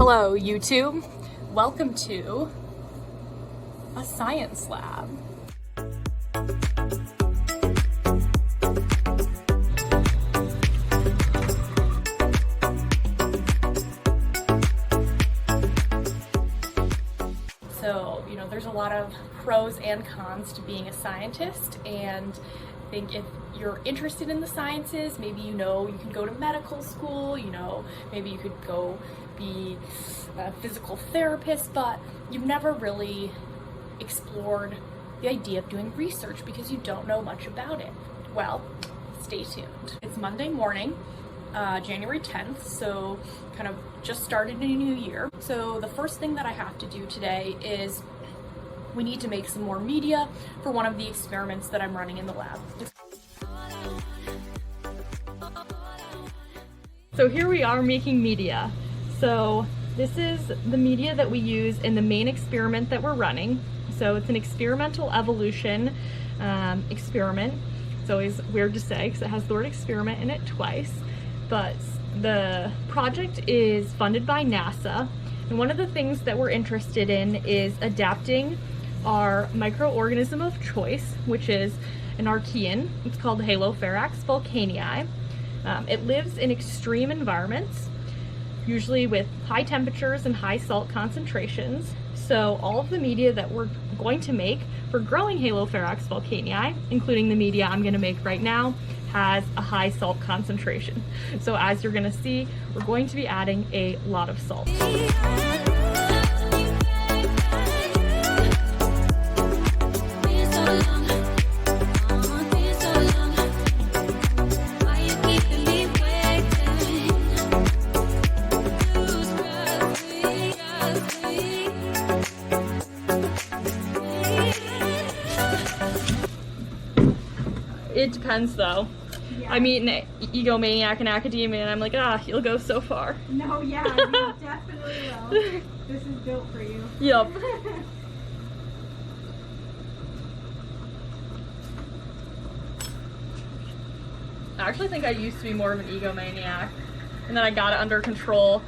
Hello, YouTube. Welcome to a science lab. So, there's a lot of pros and cons to being a scientist, and I think if you're interested in the sciences, maybe you can go to medical school, maybe you could go be a physical therapist, but you've never really explored the idea of doing research because you don't know much about it. Well, stay tuned. It's Monday morning, January 10th, so kind of just started a new year. So the first thing that I have to do today is we need to make some more media for one of the experiments that I'm running in the lab. So here we are making media. So this is the media that we use in the main experiment that we're running. So it's an experimental evolution experiment. It's always weird to say because it has the word experiment in it twice. But the project is funded by NASA. And one of the things that we're interested in is adapting our microorganism of choice, which is an archaean. It's called Halopharax vulcanii. It lives in extreme environments, usually with high temperatures and high salt concentrations. So all of the media that we're going to make for growing Halopharax vulcanii, including the media I'm going to make right now, has a high salt concentration. So as you're going to see, we're going to be adding a lot of salt. It depends though. Yeah. I meet an egomaniac in academia and I'm like, you'll go so far. No, yeah, you definitely will. This is built for you. Yep. I actually think I used to be more of an egomaniac and then I got it under control.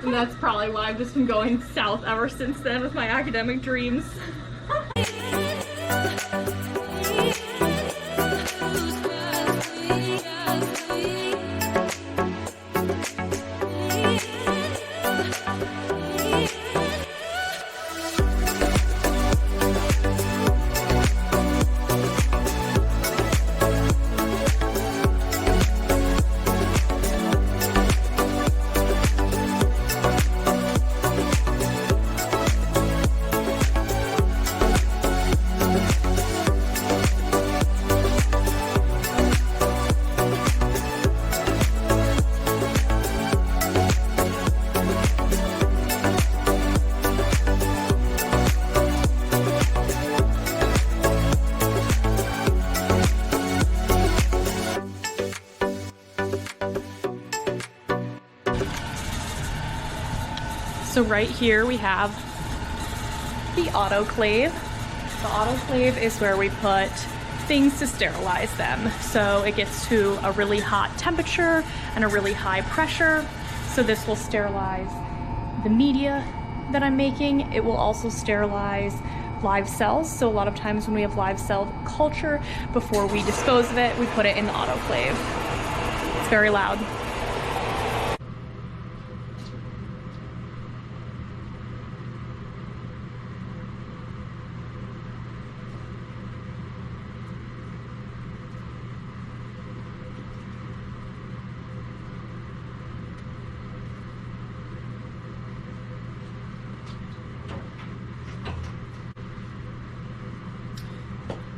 And that's probably why I've just been going south ever since then with my academic dreams. So right here we have the autoclave. The autoclave is where we put things to sterilize them. So it gets to a really hot temperature and a really high pressure. So this will sterilize the media that I'm making. It will also sterilize live cells. So a lot of times when we have live cell culture, before we dispose of it, we put it in the autoclave. It's very loud.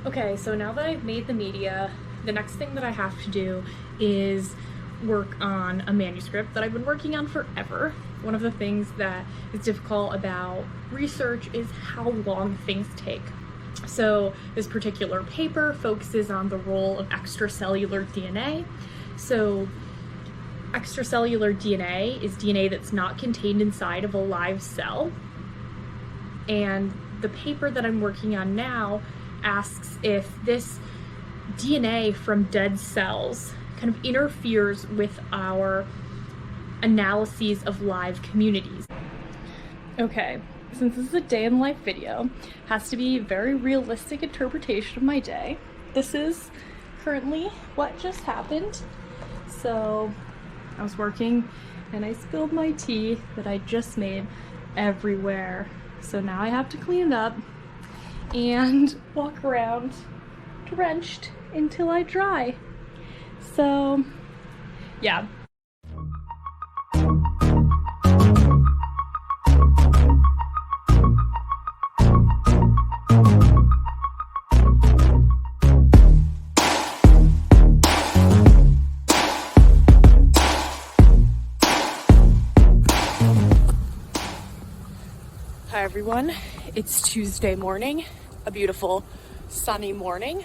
Okay, so now that I've made the media, the next thing that I have to do is work on a manuscript that I've been working on forever. One of the things that is difficult about research is how long things take. So this particular paper focuses on the role of extracellular DNA. So extracellular DNA is DNA that's not contained inside of a live cell. And the paper that I'm working on now asks if this DNA from dead cells kind of interferes with our analyses of live communities. Okay, since this is a day in life video, has to be very realistic interpretation of my day. This is currently what just happened. So I was working and I spilled my tea that I just made everywhere. So now I have to clean it up and walk around drenched until I dry. So yeah. Hi everyone, it's Tuesday morning, a beautiful sunny morning.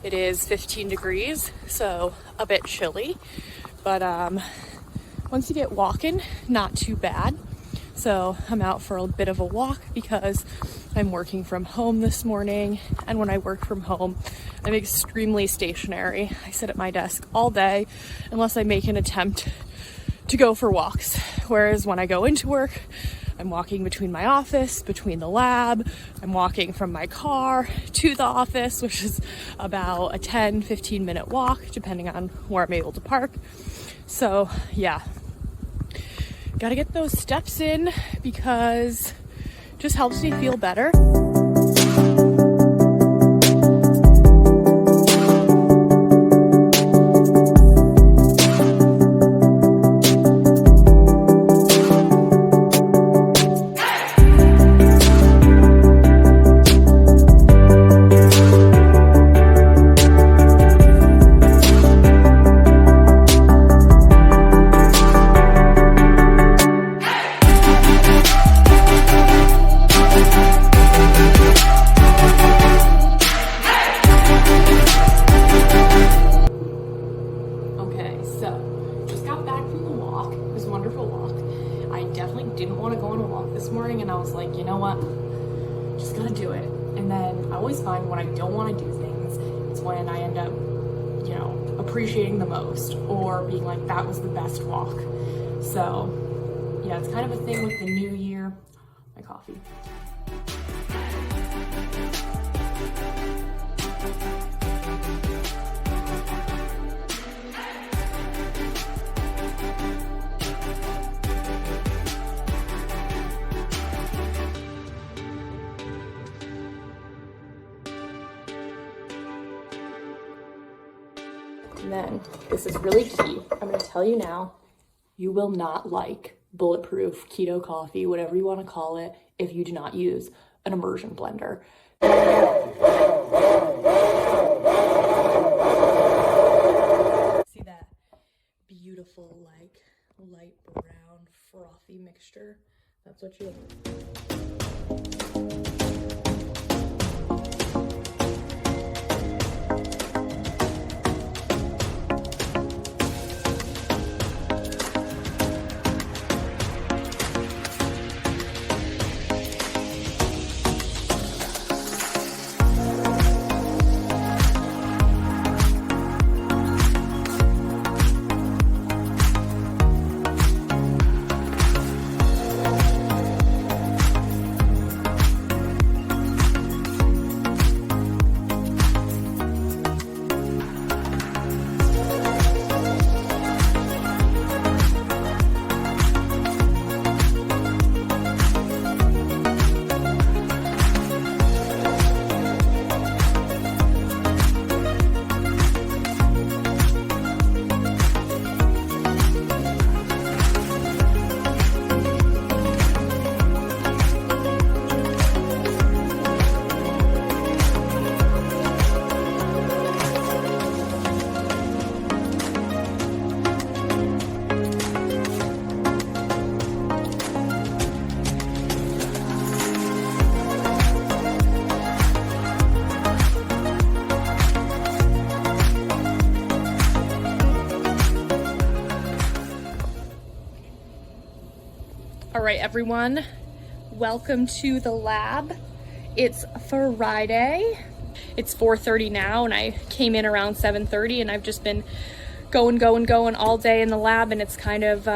It is 15 degrees, so a bit chilly, but once you get walking, not too bad. So I'm out for a bit of a walk because I'm working from home this morning, and when I work from home, I'm extremely stationary. I sit at my desk all day unless I make an attempt to go for walks, whereas when I go into work, I'm walking between my office, between the lab. I'm walking from my car to the office, which is about a 10-15 minute walk, depending on where I'm able to park. So yeah, gotta get those steps in because it just helps me feel better. Didn't want to go on a walk this morning, and I was like, you know what, just gotta do it. And then I always find when I don't want to do things, it's when I end up, you know, appreciating the most or being like, that was the best walk. So yeah, it's kind of a thing with the new year. My coffee. And then, this is really key, I'm gonna tell you now, you will not like bulletproof keto coffee, whatever you wanna call it, if you do not use an immersion blender. See that beautiful, like, light brown, frothy mixture? That's what you want. All right, everyone, welcome to the lab. It's Friday. It's 4:30 now, and I came in around 7:30, and I've just been going all day in the lab, and it's kind of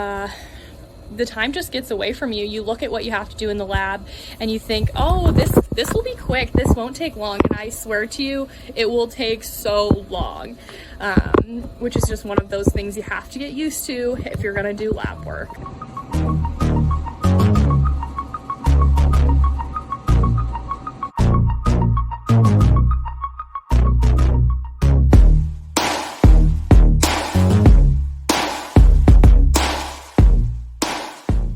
the time just gets away from you. You look at what you have to do in the lab and you think, oh, this will be quick, this won't take long, and I swear to you, it will take so long, which is just one of those things you have to get used to if you're gonna do lab work.